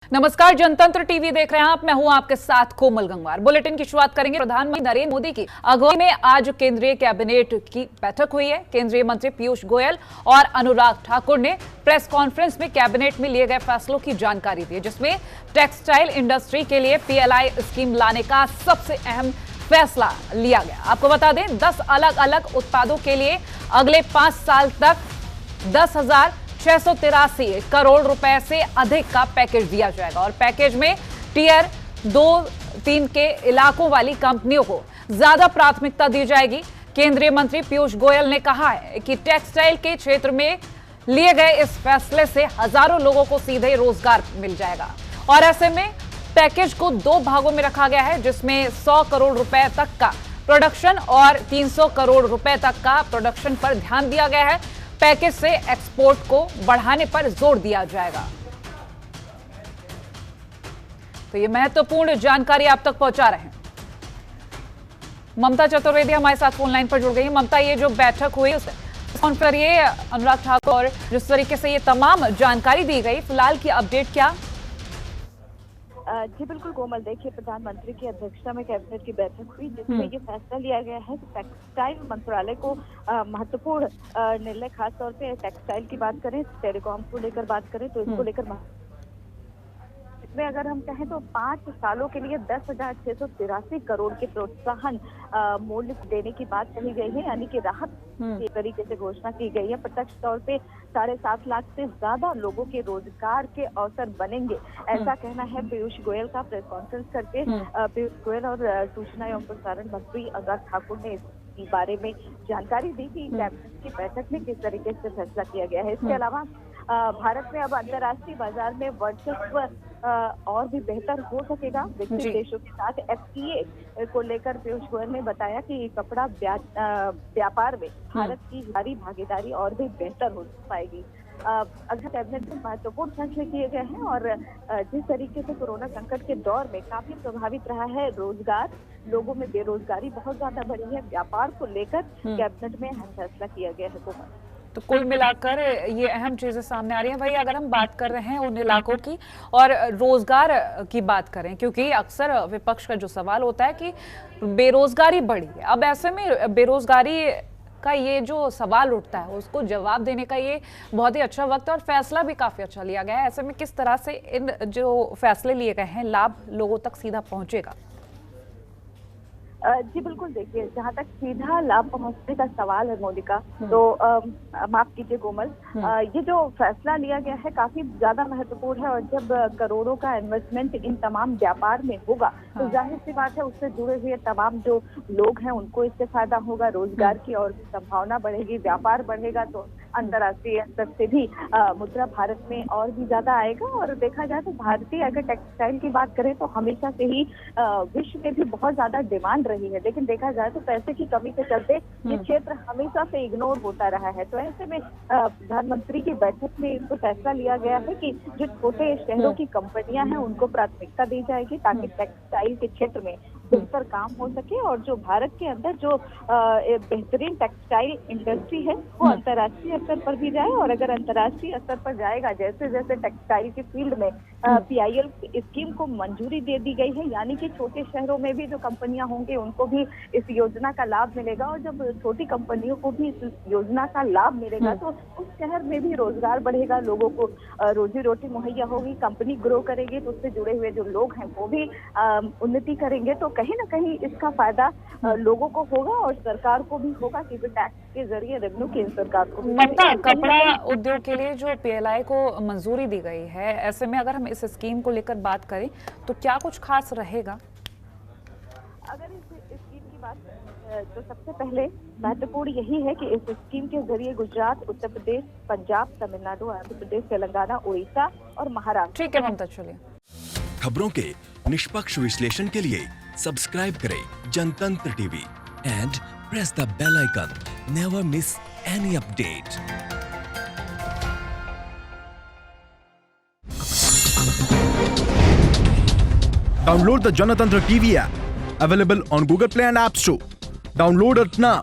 नमस्कार, जनतंत्र टीवी देख रहे हैं आप। मैं हूं आपके साथ कोमल गंगवार। बुलेटिन की शुरुआत करेंगे। प्रधानमंत्री नरेंद्र मोदी की अगुवाई में आज केंद्रीय कैबिनेट की बैठक हुई है। केंद्रीय मंत्री पीयूष गोयल और अनुराग ठाकुर ने प्रेस कॉन्फ्रेंस में कैबिनेट में लिए गए फैसलों की जानकारी दी, जिसमें टेक्सटाइल इंडस्ट्री के लिए PLI स्कीम लाने का सबसे अहम फैसला लिया गया। आपको बता दें, 10 अलग अलग उत्पादों के लिए अगले 5 साल तक 10,683 करोड़ रुपए से अधिक का पैकेज दिया जाएगा और पैकेज में टियर 2-3 के इलाकों वाली कंपनियों को ज्यादा प्राथमिकता दी जाएगी। केंद्रीय मंत्री पीयूष गोयल ने कहा है कि टेक्सटाइल के क्षेत्र में लिए गए इस फैसले से हजारों लोगों को सीधे रोजगार मिल जाएगा और ऐसे में पैकेज को 2 भागों में रखा गया है, जिसमें 100 करोड़ रुपए तक का प्रोडक्शन और 300 करोड़ रुपए तक का प्रोडक्शन पर ध्यान दिया गया है। पैकेज से एक्सपोर्ट को बढ़ाने पर जोर दिया जाएगा। तो ये महत्वपूर्ण जानकारी आप तक पहुंचा रहे हैं। ममता चतुर्वेदी हमारे साथ फोन लाइन पर जुड़ गई। ममता, ये जो बैठक हुई उस पर ये अनुराग ठाकुर और जिस तरीके से ये तमाम जानकारी दी गई, फिलहाल की अपडेट क्या? जी बिल्कुल कोमल, देखिए प्रधानमंत्री की अध्यक्षता में कैबिनेट की बैठक हुई, जिसमें ये फैसला लिया गया है कि टेक्सटाइल मंत्रालय को महत्वपूर्ण निर्णय, खास तौर पे टेक्सटाइल की बात करें, टेलीकॉम को लेकर बात करें तो इसको लेकर इसमें अगर हम कहें तो 5 सालों के लिए 10,683 करोड़ के प्रोत्साहन मूल्य देने की बात कही गई है, यानी कि राहत के तरीके से घोषणा की गई है। प्रत्यक्ष तौर पे 7.5 लाख से ज्यादा लोगों के रोजगार के अवसर बनेंगे, ऐसा कहना है पीयूष गोयल का। प्रेस कॉन्फ्रेंस करके पीयूष गोयल और सूचना एवं प्रसारण मंत्री अनुराग ठाकुर ने इस बारे में जानकारी दी कि कैबिनेट की बैठक में किस तरीके से फैसला किया गया है। इसके अलावा भारत में अब अंतर्राष्ट्रीय बाजार में वर्चस्व और भी बेहतर हो सकेगा। विकसित देशों के साथ FTA को लेकर पीयूष गोयल ने बताया कि कपड़ा व्यापार में भारत की भारी भागीदारी और भी बेहतर हो पाएगी। अगर कैबिनेट में महत्वपूर्ण फैसले किए गए हैं और जिस तरीके से कोरोना संकट के दौर में काफी प्रभावित रहा है रोजगार, लोगों में बेरोजगारी बहुत ज्यादा बढ़ी है, व्यापार को लेकर कैबिनेट में अहम फैसला किया गया है। तो कुल मिलाकर ये अहम चीजें सामने आ रही हैं। भाई, अगर हम बात कर रहे हैं उन इलाकों की और रोजगार की बात करें, क्योंकि अक्सर विपक्ष का जो सवाल होता है कि बेरोजगारी बढ़ी है, अब ऐसे में बेरोजगारी का ये जो सवाल उठता है उसको जवाब देने का ये बहुत ही अच्छा वक्त है और फैसला भी काफी अच्छा लिया गया है। ऐसे में किस तरह से इन जो फैसले लिए गए हैं लाभ लोगों तक सीधा पहुंचेगा? जी बिल्कुल, देखिए जहाँ तक सीधा लाभ पहुंचने का सवाल है मोदी का, तो माफ कीजिए कोमल, ये जो फैसला लिया गया है काफी ज्यादा महत्वपूर्ण है और जब करोड़ों का इन्वेस्टमेंट इन तमाम व्यापार में होगा तो जाहिर सी बात है उससे जुड़े हुए तमाम जो लोग हैं उनको इससे फायदा होगा, रोजगार की और संभावना बढ़ेगी, व्यापार बढ़ेगा, तो अंतर्राष्ट्रीय स्तर से भी मुद्रा भारत में और भी ज्यादा आएगा। और देखा जाए तो भारतीय अगर टेक्सटाइल की बात करें तो हमेशा से ही विश्व में भी बहुत ज्यादा डिमांड रही है, लेकिन देखा जाए तो पैसे की कमी के चलते ये क्षेत्र हमेशा से इग्नोर होता रहा है। तो ऐसे में प्रधानमंत्री की बैठक में इसको फैसला लिया गया है कि जो छोटे शहरों की कंपनियां हैं उनको प्राथमिकता दी जाएगी ताकि टेक्सटाइल के क्षेत्र में बेहतर काम हो सके और जो भारत के अंदर जो बेहतरीन टेक्सटाइल इंडस्ट्री है वो अंतर्राष्ट्रीय स्तर पर भी जाए। और अगर अंतर्राष्ट्रीय स्तर पर जाएगा, जैसे जैसे टेक्सटाइल के फील्ड में PIL स्कीम को मंजूरी दे दी गई है, यानी कि छोटे शहरों में भी जो कंपनियां होंगी उनको भी इस योजना का लाभ मिलेगा और जब छोटी कंपनियों को भी इस योजना का लाभ मिलेगा तो उस शहर में भी रोजगार बढ़ेगा, लोगों को रोजी रोटी मुहैया होगी, कंपनी ग्रो करेगी तो उससे जुड़े हुए जो लोग हैं वो भी उन्नति करेंगे। तो कहीं ना कहीं इसका फायदा लोगों को होगा और सरकार को भी होगा, क्योंकि टैक्स के जरिए रेवेन्यू केंद्र सरकार को भी। कपड़ा उद्योग के लिए जो PLI को मंजूरी दी गई है, ऐसे में अगर हम इस स्कीम को लेकर बात करें तो क्या कुछ खास रहेगा? अगर इस स्कीम की बात तो सबसे पहले महत्वपूर्ण यही है कि इस स्कीम के जरिए गुजरात, उत्तर प्रदेश, पंजाब, तमिलनाडु, आंध्र प्रदेश, तेलंगाना, उड़ीसा और महाराष्ट्र। ठीक है ममता, चलिए। खबरों के निष्पक्ष विश्लेषण के लिए सब्सक्राइब करें Janatantra TV and press the bell icon. Never miss any update. Download the Janatantra TV app, available on Google Play and App Store. Download it now.